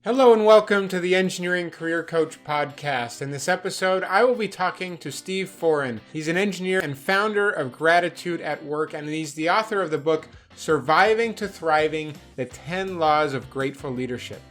Hello and welcome to the Engineering Career Coach podcast. In this episode, I will be talking to Steve Foran. He's an engineer and founder of Gratitude at Work, and he's the author of the book, Surviving to Thriving, The 10 Laws of Grateful Leadership.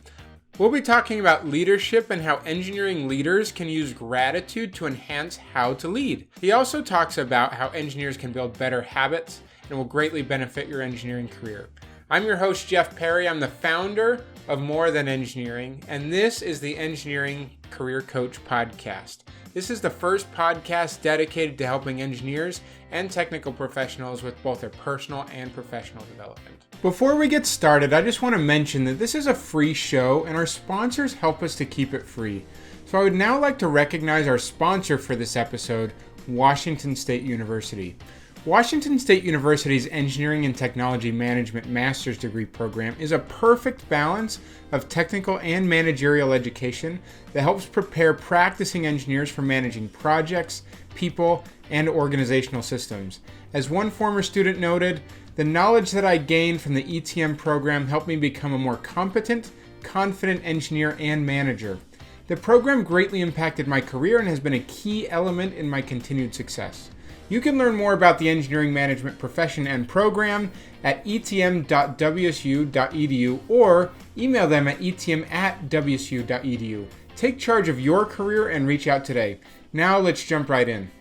We'll be talking about leadership and how engineering leaders can use gratitude to enhance how to lead. He also talks about how engineers can build better habits and will greatly benefit your engineering career. I'm your host, Jeff Perry. I'm the founder of More Than Engineering, and this is the Engineering Career Coach podcast. This is the first podcast dedicated to helping engineers and technical professionals with both their personal and professional development. Before we get started, I just want to mention that this is a free show and our sponsors help us to keep it free. So I would now like to recognize our sponsor for this episode, Washington State University. Washington State University's Engineering and Technology Management Master's Degree program is a perfect balance of technical and managerial education that helps prepare practicing engineers for managing projects, people, and organizational systems. As one former student noted, the knowledge that I gained from the ETM program helped me become a more competent, confident engineer and manager. The program greatly impacted my career and has been a key element in my continued success. You can learn more about the engineering management profession and program at etm.wsu.edu or email them at etm@wsu.edu. Take charge of your career and reach out today. Now let's jump right in.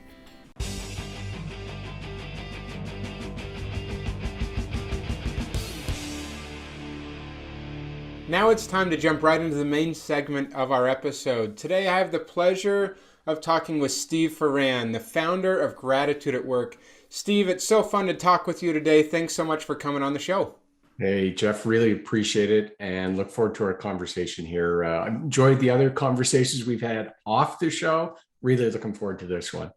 Now it's time to jump right into the main segment of our episode. Today I have the pleasure of talking with Steve Foran, the founder of Gratitude at Work. Steve, it's so fun to talk with you today. Thanks so much for coming on the show. Hey, Jeff, really appreciate it and look forward to our conversation here. I enjoyed the other conversations we've had off the show. Really looking forward to this one.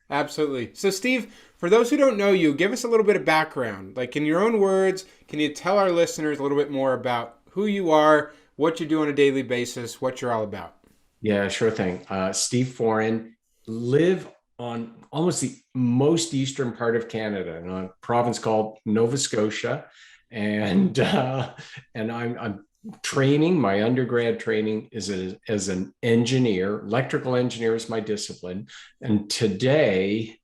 Absolutely. So Steve, for those who don't know you, give us a little bit of background. Like in your own words, can you tell our listeners a little bit more about who you are, what you do on a daily basis, what you're all about? Yeah, sure thing. Steve Foran, live on almost the most eastern part of Canada, in a province called Nova Scotia, and I'm training. My undergrad training is as an engineer. Electrical engineer is my discipline, and today,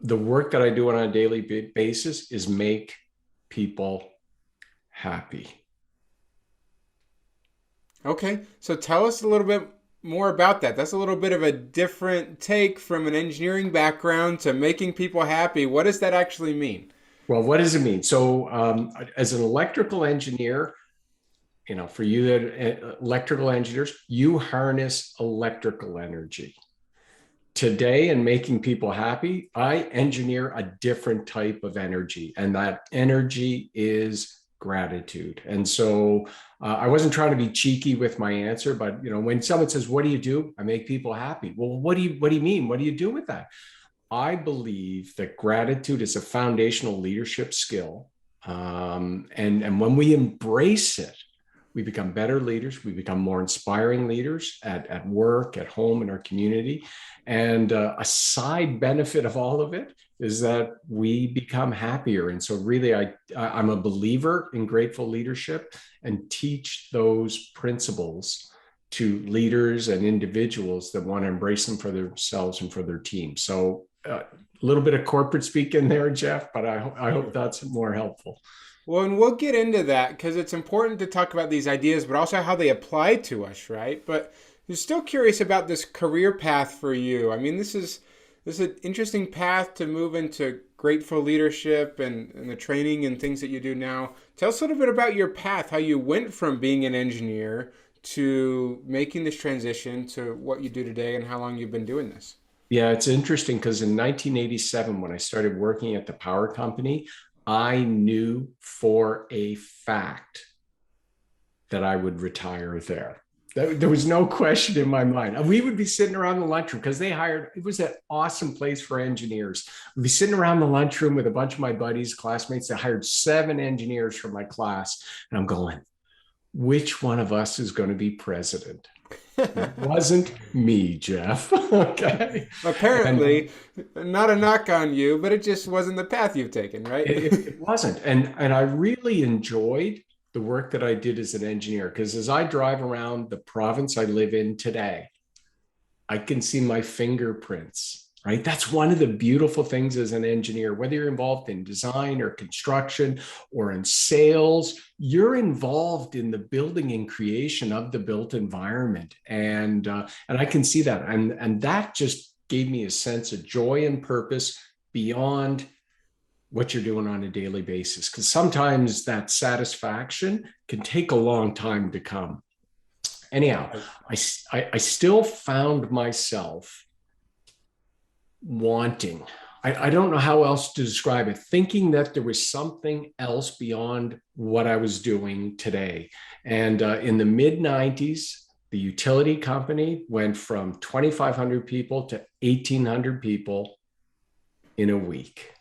the work that I do on a daily basis is make people happy. Okay, so tell us a little bit more about that. That's a little bit of a different take from an engineering background to making people happy. What does that actually mean? Well, what does it mean? So as an electrical engineer, for you that electrical engineers, you harness electrical energy. Today, in making people happy, I engineer a different type of energy, and that energy is gratitude. And so I wasn't trying to be cheeky with my answer, but when someone says, "What do you do?" I make people happy. Well, what do you mean? What do you do with that? I believe that gratitude is a foundational leadership skill. And when we embrace it, we become better leaders. We become more inspiring leaders at work, at home, in our community. And a side benefit of all of it is that we become happier. And so really, I'm a believer in grateful leadership and teach those principles to leaders and individuals that want to embrace them for themselves and for their team. So a little bit of corporate speak in there, Jeff, but I hope that's more helpful. Well, and we'll get into that because it's important to talk about these ideas, but also how they apply to us, right? But I'm still curious about this career path for you. I mean, this is an interesting path to move into grateful leadership and the training and things that you do now. Tell us a little bit about your path, how you went from being an engineer to making this transition to what you do today and how long you've been doing this. Yeah, it's interesting because in 1987, when I started working at the power company, I knew for a fact that I would retire there. There was no question in my mind. We would be sitting around the lunchroom because it was an awesome place for engineers. We'd be sitting around the lunchroom with a bunch of my buddies, classmates. They hired 7 engineers from my class. And I'm going, which one of us is going to be president? It wasn't me, Jeff. Okay. Apparently, not a knock on you, but it just wasn't the path you've taken, right? It wasn't. And I really enjoyed the work that I did as an engineer. Because as I drive around the province I live in today, I can see my fingerprints, right? That's one of the beautiful things as an engineer, whether you're involved in design or construction or in sales, you're involved in the building and creation of the built environment. And I can see that. And that just gave me a sense of joy and purpose beyond what you're doing on a daily basis. Because sometimes that satisfaction can take a long time to come. Anyhow, I still found myself wanting, I don't know how else to describe it, thinking that there was something else beyond what I was doing today. And in the mid 90s, the utility company went from 2,500 people to 1,800 people in a week.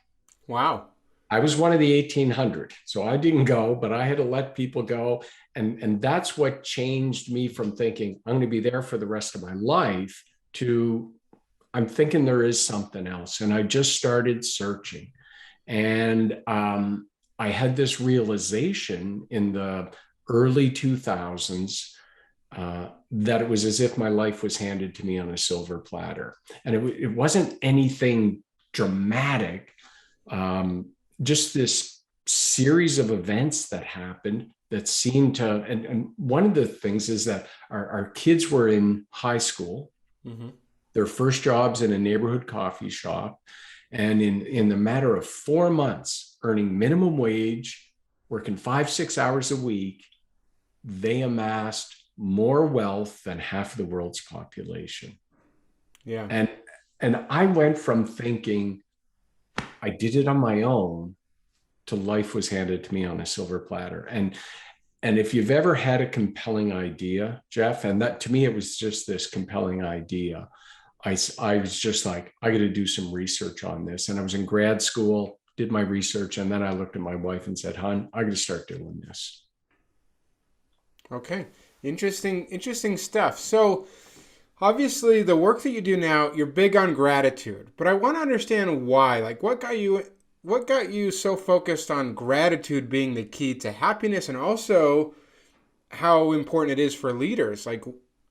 Wow. I was one of the 1,800, so I didn't go, but I had to let people go. And that's what changed me from thinking I'm going to be there for the rest of my life to I'm thinking there is something else. And I just started searching. And I had this realization in the early 2000s that it was as if my life was handed to me on a silver platter. And it wasn't anything dramatic. Just this series of events that happened that seemed to, and one of the things is that our kids were in high school, their first jobs in a neighborhood coffee shop. And in the matter of 4 months, earning minimum wage, working 5-6 hours a week, they amassed more wealth than half of the world's population. Yeah. And I went from thinking, I did it on my own to life was handed to me on a silver platter. And if you've ever had a compelling idea, Jeff, and that to me, it was just this compelling idea. I was just like, I got to do some research on this. And I was in grad school, did my research. And then I looked at my wife and said, hon, I got to start doing this. Okay. Interesting stuff. So obviously the work that you do now, you're big on gratitude, but I want to understand why. Like what got you so focused on gratitude being the key to happiness, and also how important it is for leaders? Like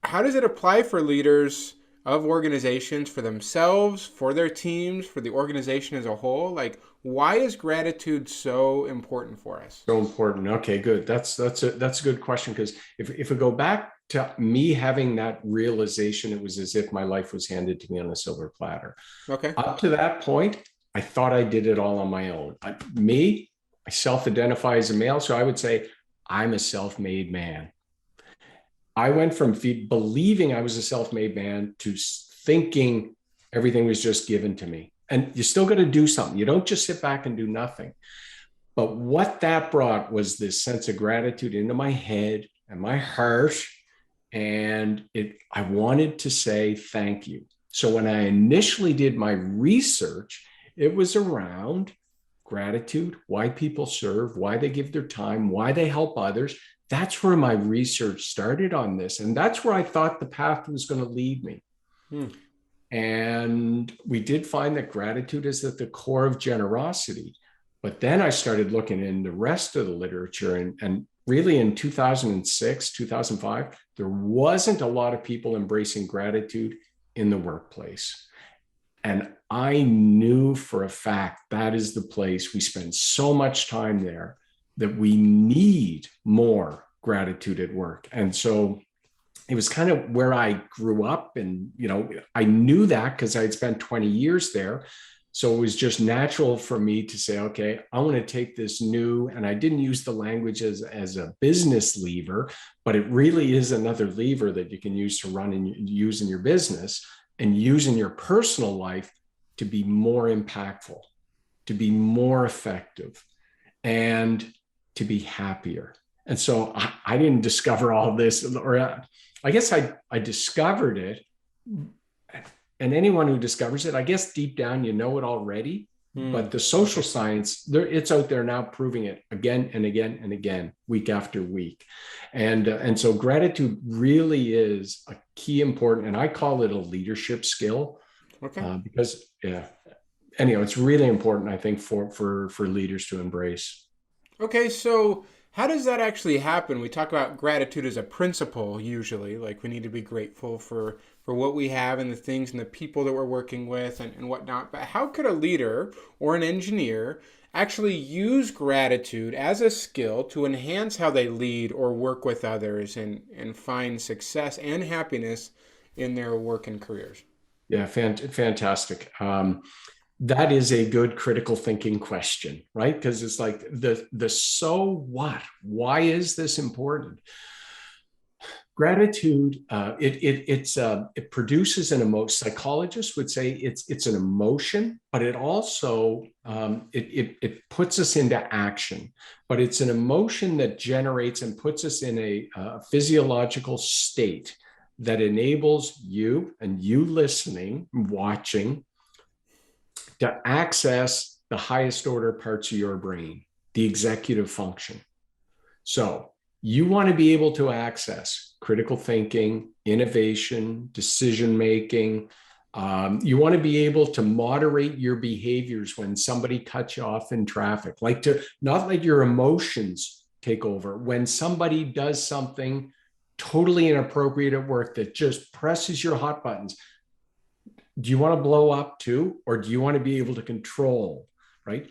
how does it apply for leaders of organizations, for themselves, for their teams, for the organization as a whole? Like why is gratitude so important for us? So important. Okay, good. That's a good question. Because if we go back to me having that realization, it was as if my life was handed to me on a silver platter. Okay. Up to that point, I thought I did it all on my own. I self-identify as a male, so I would say I'm a self-made man. I went from believing I was a self-made man to thinking everything was just given to me. And you still got to do something. You don't just sit back and do nothing. But what that brought was this sense of gratitude into my head and my heart. And I wanted to say thank you. So when I initially did my research, it was around gratitude, why people serve, why they give their time, why they help others. That's where my research started on this. And that's where I thought the path was going to lead me. And we did find that gratitude is at the core of generosity. But then I started looking in the rest of the literature, and really in 2006, 2005, there wasn't a lot of people embracing gratitude in the workplace. And I knew for a fact that is the place we spend so much time there that we need more gratitude at work. And so it was kind of where I grew up. And, I knew that because I had spent 20 years there. So it was just natural for me to say, okay, I want to take this new, and I didn't use the language as a business lever, but it really is another lever that you can use to run and use in your business and use in your personal life to be more impactful, to be more effective, and to be happier. And so I didn't discover all this, or I guess I discovered it. And anyone who discovers it, I guess deep down, you know it already. But the social science, it's out there now proving it again and again and again, week after week. And so gratitude really is a key important, and I call it a leadership skill. Okay. Because, anyhow, it's really important, I think, for leaders to embrace. Okay, so How does that actually happen? We talk about gratitude as a principle usually, like we need to be grateful for what we have and the things and the people that we're working with and whatnot. But how could a leader or an engineer actually use gratitude as a skill to enhance how they lead or work with others and find success and happiness in their work and careers? Yeah, fantastic. That is a good critical thinking question, right? Because it's like the so what? Why is this important? Gratitude, it produces an emotion. Psychologists would say it's an emotion, but it also it puts us into action. But it's an emotion that generates and puts us in a physiological state that enables you and you listening, watching, to access the highest order parts of your brain, the executive function. So you want to be able to access critical thinking, innovation, decision making. You want to be able to moderate your behaviors when somebody cuts you off in traffic, like to not let your emotions take over. When somebody does something totally inappropriate at work that just presses your hot buttons, do you want to blow up too? Or do you want to be able to control, right?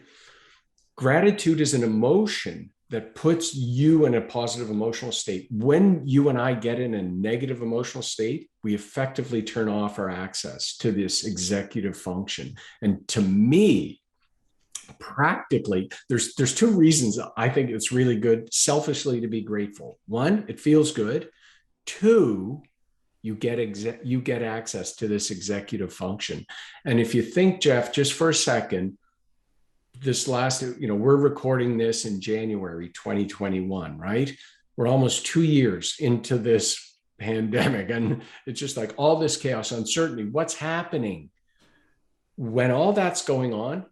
Gratitude is an emotion that puts you in a positive emotional state. When you and I get in a negative emotional state, we effectively turn off our access to this executive function. And to me, practically, there's two reasons I think it's really good selfishly to be grateful. One, it feels good. Two, you get access to this executive function. And if you think, Jeff, just for a second, this last, we're recording this in January 2021, right? We're almost 2 years into this pandemic, and it's just like all this chaos, uncertainty. What's happening? When all that's going on,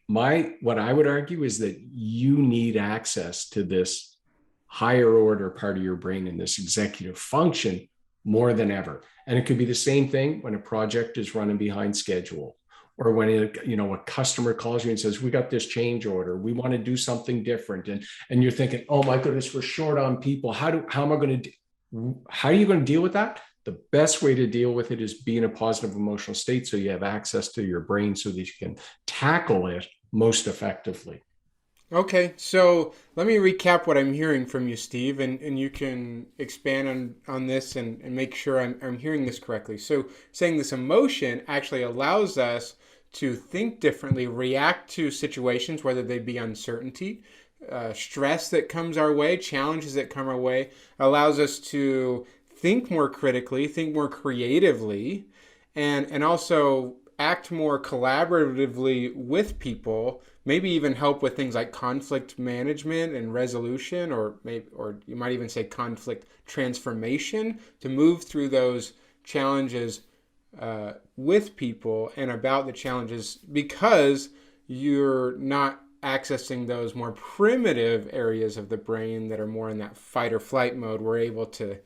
what I would argue is that you need access to this higher order part of your brain and this executive function more than ever. And it could be the same thing when a project is running behind schedule, or when a customer calls you and says, we got this change order, we want to do something different. And you're thinking, oh my goodness, we're short on people. How are you going to deal with that? The best way to deal with it is be in a positive emotional state so you have access to your brain so that you can tackle it most effectively. Okay, so let me recap what I'm hearing from you, Steve, and you can expand on this and make sure I'm hearing this correctly. So saying this emotion actually allows us to think differently, react to situations, whether they be uncertainty, stress that comes our way, challenges that come our way, allows us to think more critically, think more creatively, and also act more collaboratively with people, maybe even help with things like conflict management and resolution, or you might even say conflict transformation, to move through those challenges with people and about the challenges, because you're not accessing those more primitive areas of the brain that are more in that fight or flight mode. We're able to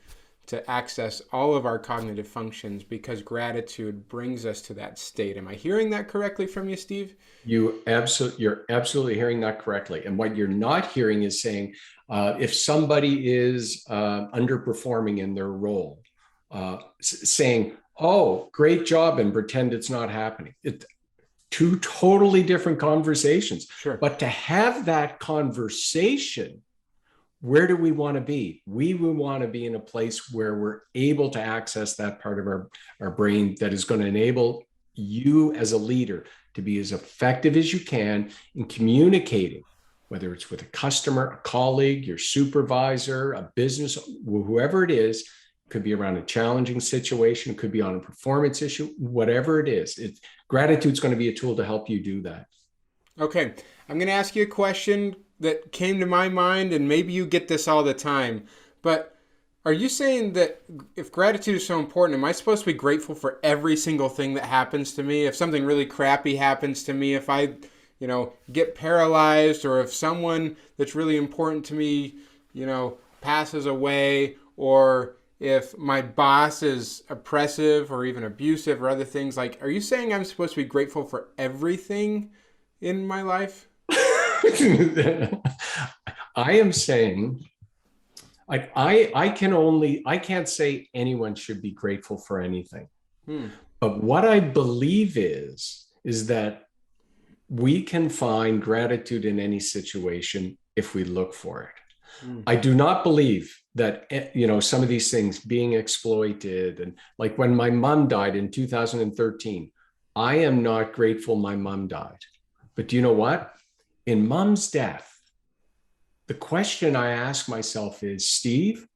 access all of our cognitive functions because gratitude brings us to that state. Am I hearing that correctly from you, Steve? You're absolutely hearing that correctly. And what you're not hearing is saying, if somebody is underperforming in their role, saying, oh, great job, and pretend it's not happening. Two totally different conversations. Sure. But to have that conversation, where do we want to be? We will want to be in a place where we're able to access that part of our brain that is going to enable you as a leader to be as effective as you can in communicating, whether it's with a customer, a colleague, your supervisor, a business, whoever it is. Could be around a challenging situation, could be on a performance issue, whatever it is. Gratitude is going to be a tool to help you do that. Okay, I'm going to ask you a question that came to my mind, and maybe you get this all the time, but are you saying that if gratitude is so important, am I supposed to be grateful for every single thing that happens to me? If something really crappy happens to me, if I, get paralyzed, or if someone that's really important to me, passes away, or if my boss is oppressive or even abusive or other things, like, are you saying I'm supposed to be grateful for everything in my life? I am saying, I can't say anyone should be grateful for anything. But what I believe is that we can find gratitude in any situation if we look for it. I do not believe that, some of these things being exploited, and like when my mom died in 2013, I am not grateful my mom died. But do you know what? In mom's death, the question I ask myself is, Steve,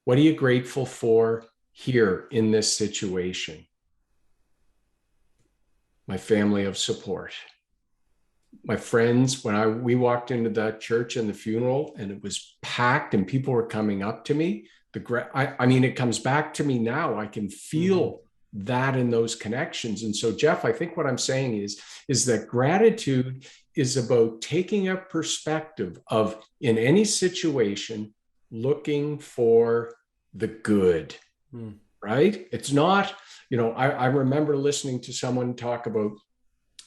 what are you grateful for here in this situation? My family of support. My friends, when we walked into that church and the funeral and it was packed and people were coming up to me, it comes back to me now. I can feel that in those connections. And so, Jeff, I think what I'm saying is that gratitude is about taking a perspective of, in any situation, looking for the good, right? It's not, I remember listening to someone talk about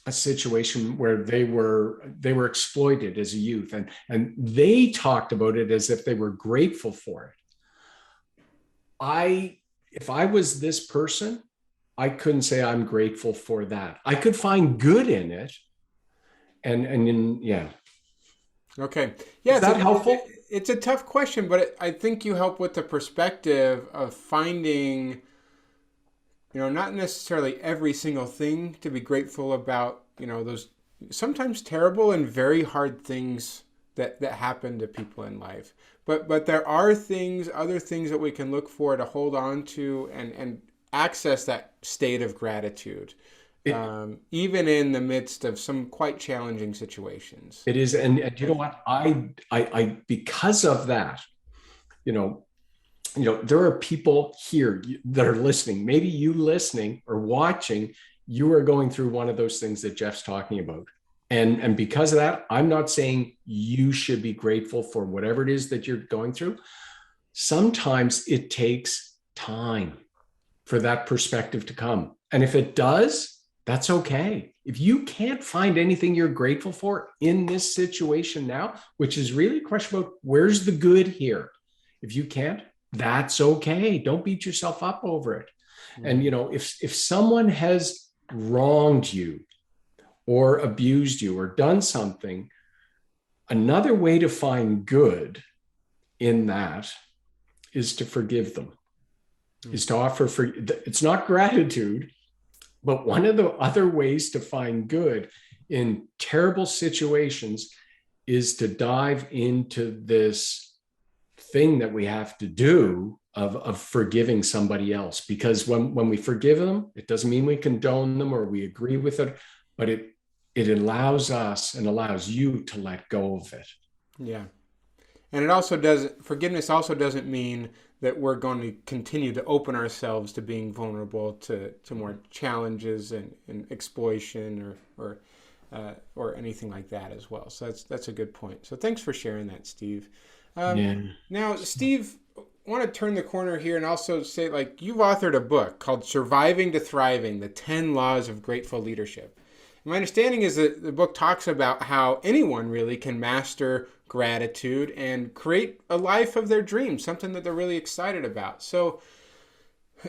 a situation where they were exploited as a youth, and they talked about it as if they were grateful for it. If I was this person, I couldn't say I'm grateful for that. I could find good in it. Yeah. Okay. Yeah. Is that helpful? It's a tough question, but I think you help with the perspective of finding, not necessarily every single thing to be grateful about, those sometimes terrible and very hard things that happen to people in life. But there are other things that we can look for to hold on to and access that state of gratitude, even in the midst of some quite challenging situations. It is. And you know what? I because of that, there are people here that are listening. Maybe you listening or watching, you are going through one of those things that Jeff's talking about. And because of that, I'm not saying you should be grateful for whatever it is that you're going through. Sometimes it takes time for that perspective to come. And if it does, that's okay. If you can't find anything you're grateful for in this situation now, which is really a question about where's the good here? If you can't, that's okay. Don't beat yourself up over it. And, if someone has wronged you or abused you or done something, another way to find good in that is to forgive them, is to offer it's not gratitude, but one of the other ways to find good in terrible situations is to dive into this thing that we have to do of forgiving somebody else. Because when we forgive them, it doesn't mean we condone them or we agree with it, but it allows us and allows you to let go of it. Yeah. And forgiveness also doesn't mean that we're going to continue to open ourselves to being vulnerable to more challenges and exploitation or anything like that as well. So that's a good point. So thanks for sharing that, Steve. Now, Steve, I want to turn the corner here and also say, you've authored a book called Surviving to Thriving, the 10 Laws of Grateful Leadership. My understanding is that the book talks about how anyone really can master gratitude and create a life of their dreams, something that they're really excited about. So,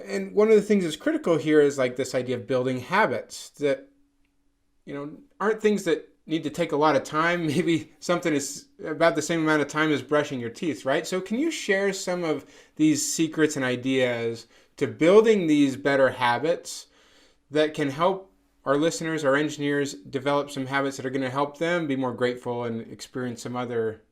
and one of the things that's critical here is this idea of building habits that, aren't things that need to take a lot of time. Maybe something is about the same amount of time as brushing your teeth, right? So can you share some of these secrets and ideas to building these better habits that can help our listeners, our engineers, develop some habits that are going to help them be more grateful and experience some other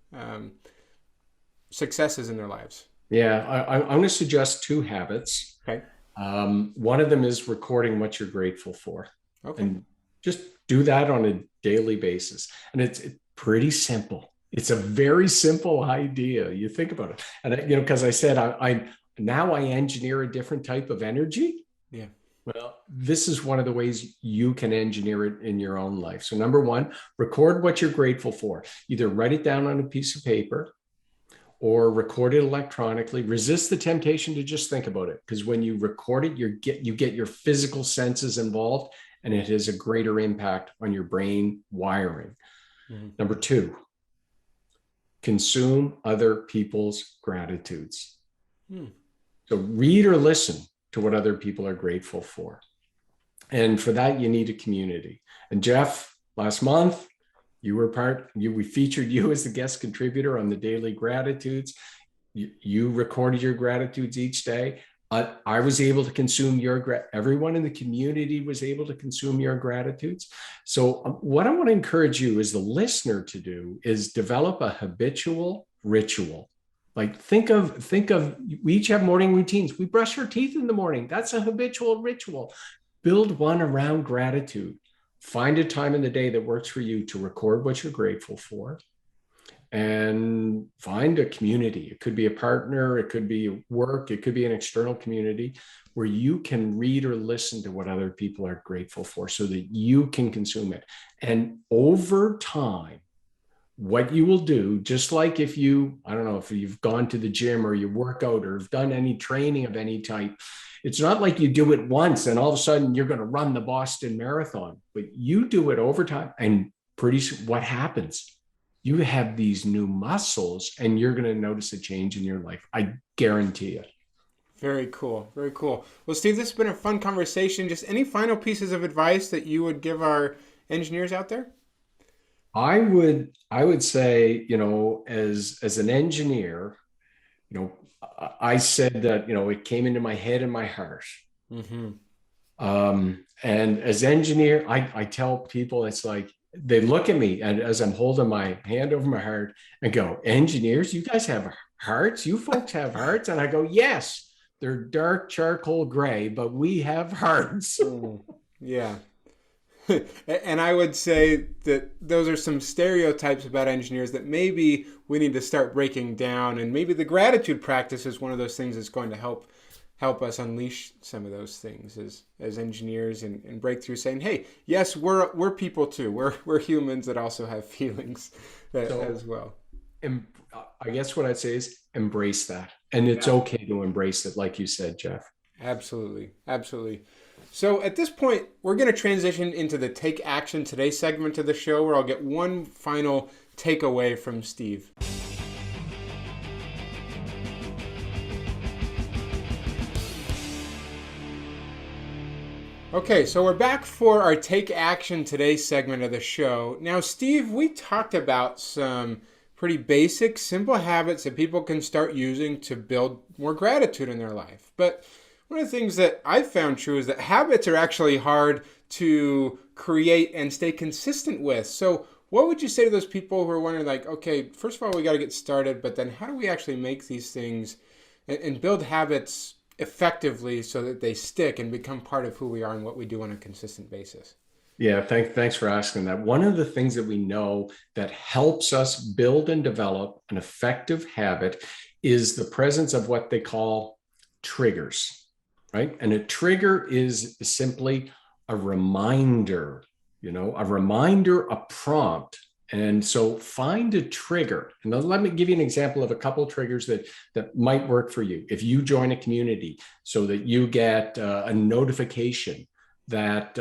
successes in their lives? Yeah, I'm going to suggest 2 habits. Okay. One of them is recording what you're grateful for. Okay. And just do that on a daily basis. And it's pretty simple. It's a very simple idea. You think about it. And, because I said, I engineer a different type of energy. Yeah. Well, this is one of the ways you can engineer it in your own life. So number 1, record what you're grateful for. Either write it down on a piece of paper or record it electronically. Resist the temptation to just think about it, because when you record it, you get your physical senses involved, and it has a greater impact on your brain wiring. Mhm. Number two, consume other people's gratitudes. Hmm. So read or listen to what other people are grateful for. And for that, you need a community. And Jeff, last month, we featured you as the guest contributor on the daily gratitudes. You recorded your gratitudes each day. I was able to consume everyone in the community was able to consume your gratitudes. So what I want to encourage you as the listener to do is develop a habitual ritual. Like we each have morning routines. We brush our teeth in the morning. That's a habitual ritual. Build one around gratitude. Find a time in the day that works for you to record what you're grateful for, and find a community. It could be a partner, it could be work, it could be an external community where you can read or listen to what other people are grateful for so that you can consume it. And over time, what you will do, just like if I don't know, if you've gone to the gym or you work out or have done any training of any type, it's not like you do it once and all of a sudden you're going to run the Boston Marathon, but you do it over time. And pretty soon, what happens? You have these new muscles and you're going to notice a change in your life. I guarantee it. Very cool. Very cool. Well, Steve, this has been a fun conversation. Just any final pieces of advice that you would give our engineers out there? I would say, as an engineer, I said that, it came into my head and my heart. Mm-hmm. And as engineer, I tell people, it's like, they look at me and as I'm holding my hand over my heart and go, engineers, you guys have hearts? You folks have hearts? And I go, yes, they're dark charcoal gray, but we have hearts. Mm. Yeah. And I would say that those are some stereotypes about engineers that maybe we need to start breaking down. And maybe the gratitude practice is one of those things that's going to help us unleash some of those things as engineers and break through saying, hey, yes, we're people too. We're humans that also have feelings as well. And I guess what I'd say is embrace that. And it's okay to embrace it, like you said, Jeff. Absolutely. Absolutely. So at this point, we're going to transition into the Take Action Today segment of the show where I'll get one final takeaway from Steve. Okay, so we're back for our Take Action Today segment of the show. Now, Steve, we talked about some pretty basic, simple habits that people can start using to build more gratitude in their life. But one of the things that I've found true is that habits are actually hard to create and stay consistent with. So what would you say to those people who are wondering, like, okay, first of all, we got to get started, but then how do we actually make these things and build habits effectively so that they stick and become part of who we are and what we do on a consistent basis? Yeah, thanks for asking that. One of the things that we know that helps us build and develop an effective habit is the presence of what they call triggers, right? And a trigger is simply a reminder, a prompt. And so find a trigger. And then let me give you an example of a couple of triggers that might work for you. If you join a community so that you get a notification that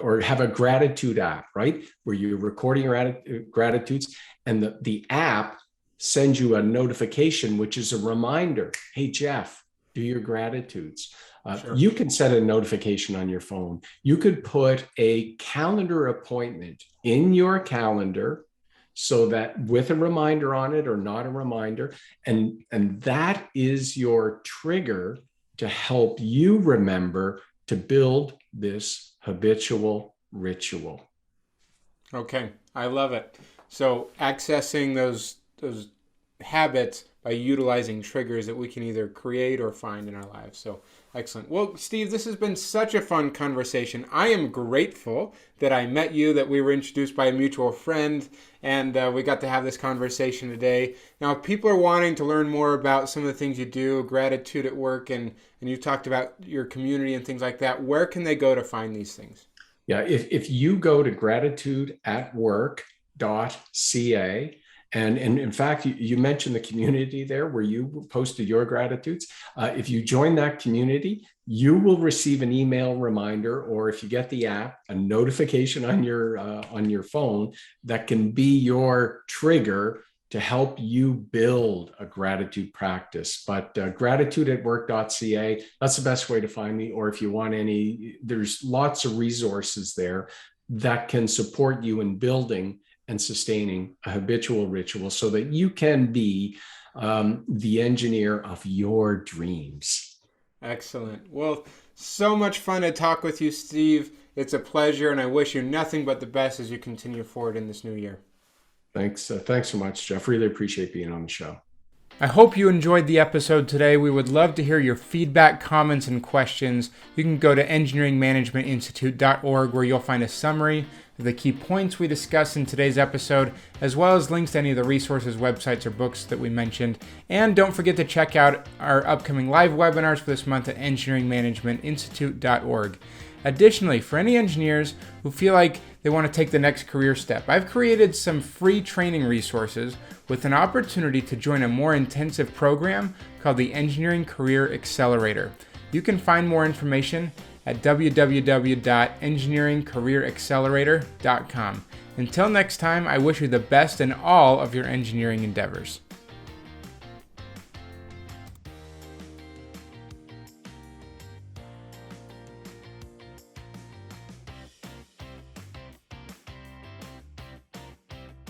or have a gratitude app, right? Where you're recording your gratitudes and the app sends you a notification, which is a reminder. Hey, Jeff, do your gratitudes. Sure. You can set a notification on your phone. You could put a calendar appointment in your calendar so that with a reminder on it or not a reminder, and that is your trigger to help you remember to build this habitual ritual. Okay, I love it. So accessing those habits by utilizing triggers that we can either create or find in our lives. So excellent. Well, Steve, this has been such a fun conversation. I am grateful that I met you, that we were introduced by a mutual friend, and we got to have this conversation today. Now, if people are wanting to learn more about some of the things you do, gratitude at work, and you talked about your community and things like that, where can they go to find these things? Yeah, if you go to gratitudeatwork.ca, And in fact, you mentioned the community there where you posted your gratitudes. If you join that community, you will receive an email reminder, or if you get the app, a notification on your phone that can be your trigger to help you build a gratitude practice. But gratitudeatwork.ca, that's the best way to find me. Or if you want there's lots of resources there that can support you in building and sustaining a habitual ritual so that you can be the engineer of your dreams. Excellent. Well, so much fun to talk with you, Steve. It's a pleasure, and I wish you nothing but the best as you continue forward in this new year. Thanks so much, Jeff. Really appreciate being on the show. I hope you enjoyed the episode today. We would love to hear your feedback, comments, and questions. You can go to engineeringmanagementinstitute.org, where you'll find a summary of the key points we discussed in today's episode, as well as links to any of the resources, websites, or books that we mentioned. And don't forget to check out our upcoming live webinars for this month at engineeringmanagementinstitute.org. Additionally, for any engineers who feel like they want to take the next career step, I've created some free training resources with an opportunity to join a more intensive program called the Engineering Career Accelerator. You can find more information at www.engineeringcareeraccelerator.com. Until next time, I wish you the best in all of your engineering endeavors.